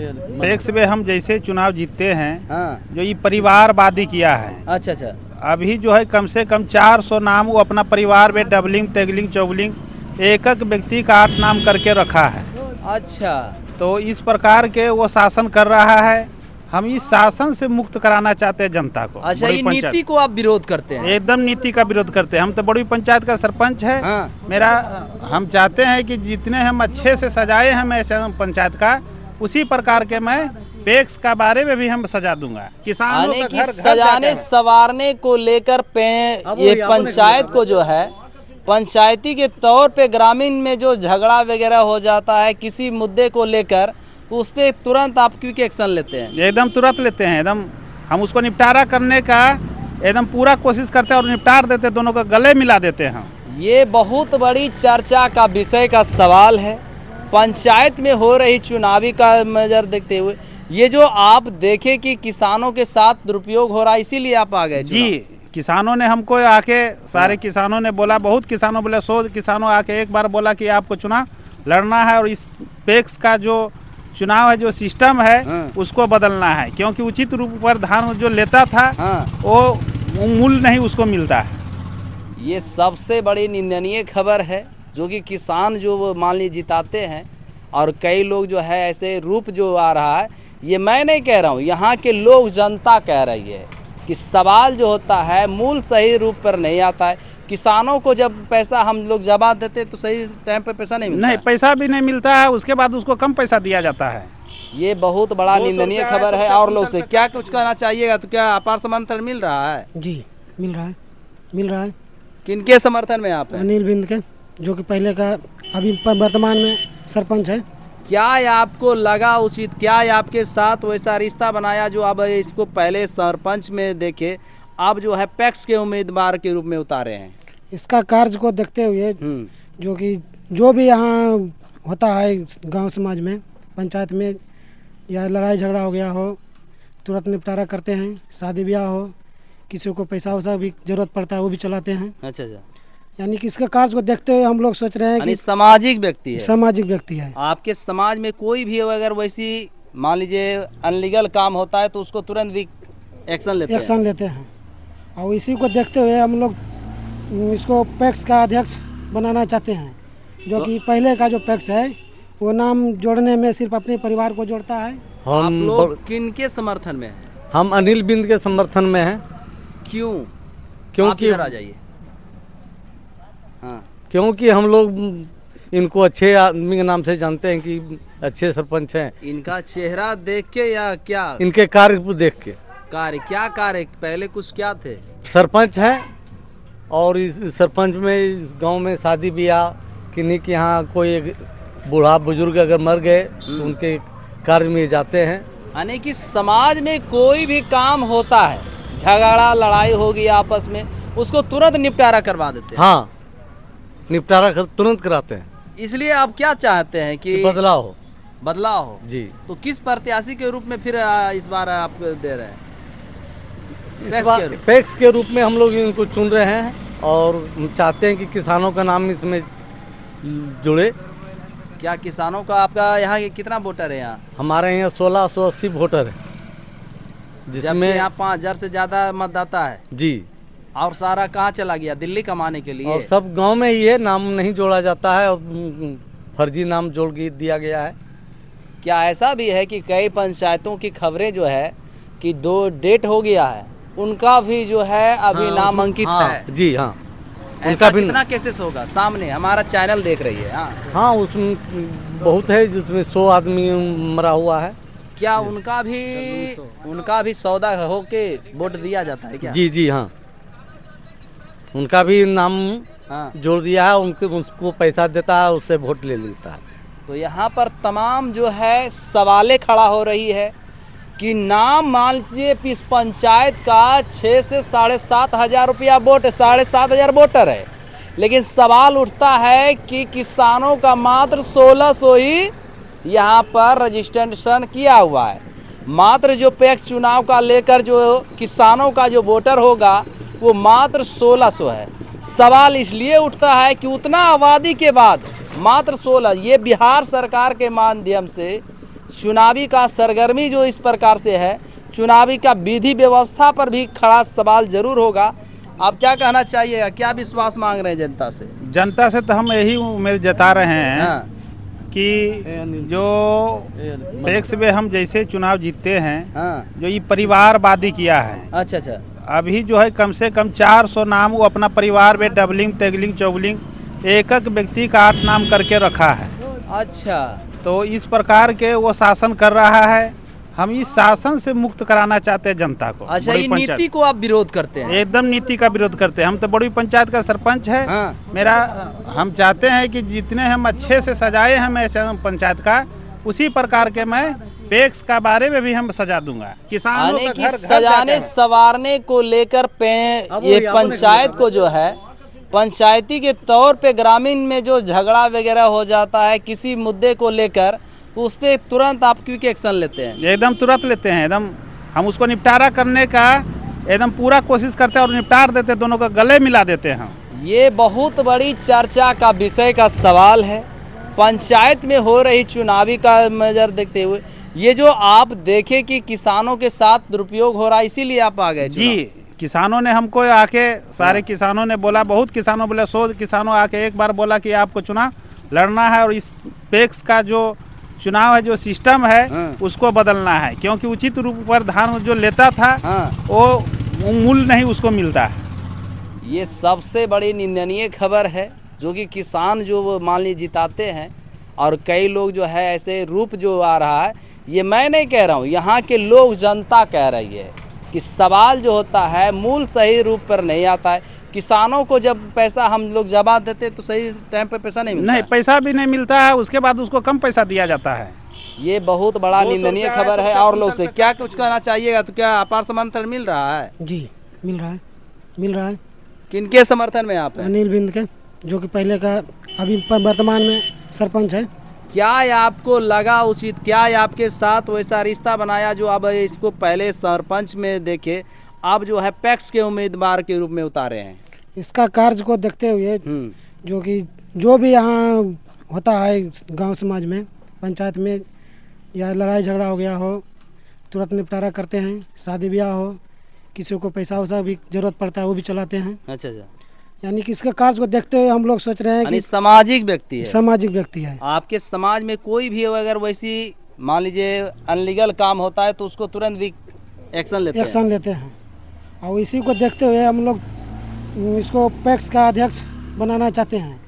PACS में हम जैसे चुनाव जीतते हैं, हाँ। जो ये परिवारवादी किया है। अच्छा अच्छा। अभी जो है कम से कम 400 नाम वो अपना परिवार में डबलिंग तेगलिंग चौगलिंग एक एक व्यक्ति का 8 नाम करके रखा है। अच्छा, तो इस प्रकार के वो शासन कर रहा है। हम इस शासन से मुक्त कराना चाहते हैं जनता को। अच्छा, बड़ी ये पंचायत- नीति को आप विरोध करते हैं? एकदम नीति का विरोध करते हैं। हम तो बड़ी पंचायत का सरपंच है। हाँ। हम चाहते हैं कि जितने हम अच्छे से सजाए हैं मैं पंचायत का, उसी प्रकार के मैं पैक्स का बारे में भी हम सजा दूंगा। किसानों का घर सजाने संवारने को लेकर ये पंचायत को जो है पंचायती के तौर पे ग्रामीण में जो झगड़ा वगैरह हो जाता है किसी मुद्दे को लेकर, तो उस पर तुरंत आप क्विक एक्शन लेते हैं? एकदम तुरंत लेते हैं। एकदम हम उसको निपटारा करने का एकदम पूरा कोशिश करते हैं और निपटार देते हैं, दोनों को गले मिला देते हैं। ये बहुत बड़ी चर्चा का विषय का सवाल है पंचायत में हो रही चुनावी का नजर देखते हुए। ये जो आप देखे कि किसानों के साथ दुरुपयोग हो रहा है, इसीलिए आप आ गए? जी, किसानों ने हमको आके सारे किसानों ने बोला, बहुत किसानों बोले, 100 किसानों आके एक बार बोला कि आपको चुनाव लड़ना है और इस पैक्स का जो चुनाव है, जो सिस्टम है उसको बदलना है, क्योंकि उचित रूप पर धान जो लेता था वो मूल्य नहीं उसको मिलता है। ये सबसे बड़ी निंदनीय खबर है, जो कि किसान जो मान लीजिए जिताते हैं और कई लोग जो है ऐसे रूप जो आ रहा है, ये मैं नहीं कह रहा हूँ, यहाँ के लोग जनता कह रही है कि सवाल जो होता है मूल सही रूप पर नहीं आता है। किसानों को जब पैसा हम लोग जमा देते तो सही टाइम पे पैसा नहीं मिलता। नहीं, पैसा भी नहीं मिलता है, उसके बाद उसको कम पैसा दिया जाता है। ये बहुत बड़ा निंदनीय खबर है। और लोग से क्या कुछ कहना चाहिएगा? तो क्या अपार समर्थन मिल रहा है? जी मिल रहा है, मिल रहा है। किनके समर्थन में आप हैं? अनिल बिंद के, जो कि पहले का अभी वर्तमान में सरपंच है। क्या आपको लगा उचित, क्या आपके साथ वैसा रिश्ता बनाया जो अब इसको पहले सरपंच में देखे अब जो है पैक्स के उम्मीदवार के रूप में उतारे हैं? इसका कार्य को देखते हुए जो कि जो भी यहाँ होता है गांव समाज में, पंचायत में, या लड़ाई झगड़ा हो गया हो, तुरंत निपटारा करते हैं। शादी ब्याह हो, किसी को पैसा वैसा भी जरूरत पड़ता है वो भी चलाते हैं। अच्छा अच्छा। यानी कि इसका कार्य को देखते हुए हम लोग सोच रहे हैं कि सामाजिक व्यक्ति है। सामाजिक व्यक्ति है। आपके समाज में कोई भी अगर वैसी मान लीजिए अनलीगल काम होता है तो उसको तुरंत भी एक्शन लेते हैं। और इसी को देखते हुए हम लोग इसको पैक्स का अध्यक्ष बनाना चाहते हैं, जो कि पहले का जो पैक्स है वो नाम जोड़ने में सिर्फ अपने परिवार को जोड़ता है। आप लोग किनके समर्थन में? हम अनिल बिंद के समर्थन में हैं। क्यों? क्योंकि आ जाइए। हाँ। क्योंकि हम लोग इनको अच्छे आदमी के नाम से जानते हैं कि अच्छे सरपंच हैं। इनका चेहरा देख के या क्या? इनके कार्य को देख के। क्या कार्य पहले कुछ क्या थे? सरपंच हैं और इस सरपंच में इस गांव में शादी ब्याह किन्हीं के यहाँ कोई बूढ़ा बुजुर्ग अगर मर गए तो उनके कार्य में जाते हैं। यानी कि समाज में कोई भी काम होता है, झगड़ा लड़ाई होगी आपस में, उसको तुरंत निपटारा करवा देते हैं। हाँ, निपटारा तुरंत कराते हैं। इसलिए आप क्या चाहते हैं कि बदलाव हो? जी। तो किस प्रत्याशी के रूप में फिर इस बार आप दे रहे हैं? पैक्स के रूप में हम लोग इनको चुन रहे हैं और हम चाहते हैं कि किसानों का नाम इसमें जुड़े। क्या किसानों का आपका यहाँ कितना वोटर है? यहाँ हमारे यहाँ 1680 वोटर है, जिसमें यहाँ 5000 से ज़्यादा मतदाता है। जी। और सारा कहाँ चला गया? दिल्ली कमाने के लिए? और सब गांव में ही है, नाम नहीं जोड़ा जाता है और फर्जी नाम जोड़ दिया गया है। क्या ऐसा भी है कि कई पंचायतों की खबरें जो है कि 2 डेट हो गया है, उनका भी जो है अभी नामांकित है? जी हाँ। उनका भी कितना केसेस होगा? सामने हमारा चैनल देख रही है। हाँ, उसमें बहुत है, जिसमें 100 आदमी मरा हुआ है। क्या उनका भी सौदा होके वोट दिया जाता है क्या? जी जी हाँ, उनका भी नाम जोड़ दिया है, उसको पैसा देता है, उससे वोट ले लेता है। तो यहाँ पर तमाम जो है सवालें खड़ा हो रही है कि नाम मान लीजिए इस पंचायत का 6 से 7.5 हजार रुपया वोट, 7.5 हजार वोटर है, लेकिन सवाल उठता है कि किसानों का मात्र 1600 ही यहाँ पर रजिस्ट्रेशन किया हुआ है। मात्र जो पैक्स चुनाव का लेकर जो किसानों का जो वोटर होगा वो मात्र 1600 है। सवाल इसलिए उठता है कि उतना आबादी के बाद मात्र 16, ये बिहार सरकार के माध्यम से चुनावी का सरगर्मी जो इस प्रकार से है, चुनावी का विधि व्यवस्था पर भी खड़ा सवाल जरूर होगा। आप क्या कहना चाहिएगा, क्या विश्वास मांग रहे हैं जनता से? जनता से तो हम यही उम्मीद जता रहे हैं हाँ, कि जो टैक्स में हम जैसे चुनाव जीतते हैं, हाँ, जो ये परिवारवादी किया है, अच्छा अच्छा, अभी जो है कम से कम 400 नाम वो अपना परिवार में डबलिंग तेगलिंग चौगलिंग एक एक व्यक्ति का 8 नाम करके रखा है। अच्छा, तो इस प्रकार के वो शासन कर रहा है। हम इस शासन से मुक्त कराना चाहते हैं जनता को। अच्छा, बड़ी ये पंचायत- नीति को आप विरोध करते हैं? एकदम नीति का विरोध करते हैं। हम तो बड़ी पंचायत का सरपंच है। हाँ, हम चाहते हैं कि जितने हम अच्छे से सजाए हैं मैं पंचायत का, उसी प्रकार के मैं टैक्स का बारे में भी हम सजा दूंगा। किसानों यानी का कि घर सजाने संवारने को लेकर ये पंचायत को जो है, पंचायती के तौर पे ग्रामीण में जो झगड़ा वगैरह हो जाता है किसी मुद्दे को लेकर, तो उस पर तुरंत आप क्विक एक्शन लेते हैं? एकदम तुरंत लेते हैं। एकदम हम उसको निपटारा करने का एकदम पूरा कोशिश करते हैं और निपटार देते हैं, दोनों को गले मिला देते हैं हम। ये बहुत बड़ी चर्चा का विषय का सवाल है। पंचायत में हो रही चुनावी का नजर देखते हुए ये जो आप देखे कि किसानों के साथ दुरुपयोग हो रहा है, इसीलिए आप आ गए जी, किसानों ने हमको आके सारे किसानों ने बोला, बहुत किसानों बोले, 100 किसानों आके एक बार बोला कि आपको चुनाव लड़ना है और इस टैक्स का जो चुनाव है, जो सिस्टम है, उसको बदलना है, क्योंकि उचित रूप पर धान जो लेता था वो मूल्य नहीं उसको मिलता है। ये सबसे बड़ी निंदनीय खबर है, जो कि किसान जो वो मान लीजिए जिताते हैं और कई लोग जो है ऐसे रूप जो आ रहा है, ये मैं नहीं कह रहा हूँ, यहाँ के लोग जनता कह रही है कि सवाल जो होता है मूल सही रूप पर नहीं आता है। किसानों को जब पैसा हम लोग जमा देते तो सही टाइम पे पैसा नहीं मिलता। नहीं, पैसा भी नहीं मिलता है, उसके बाद उसको कम पैसा दिया जाता है। ये बहुत बड़ा निंदनीय खबर है। और लोग से क्या कुछ कहना चाहिएगा? तो क्या अपार समर्थन मिल रहा है? जी मिल रहा है, मिल रहा है। किनके समर्थन में आप हैं? अनिल बिंद के, जो कि पहले का अभी वर्तमान में सरपंच है। क्या आपको लगा उचित, क्या आपके साथ वैसा रिश्ता बनाया जो अब इसको पहले सरपंच में देखे, अब जो है पैक्स के उम्मीदवार के रूप में उतारे हैं? इसका कार्य को देखते हुए जो कि जो भी यहाँ होता है गांव समाज में, पंचायत में, या लड़ाई झगड़ा हो गया हो, तुरंत निपटारा करते हैं। शादी ब्याह हो, किसी को पैसा वैसा भी जरूरत पड़ता है, वो भी चलाते हैं। अच्छा अच्छा, यानी कि इसका कार्य को देखते हुए हम लोग सोच रहे हैं कि सामाजिक व्यक्ति है, सामाजिक व्यक्ति है। आपके समाज में कोई भी अगर वैसी मान लीजिए अनलीगल काम होता है तो उसको तुरंत भी एक्शन लेते हैं। और इसी को देखते हुए हम लोग इसको पैक्स का अध्यक्ष बनाना चाहते हैं।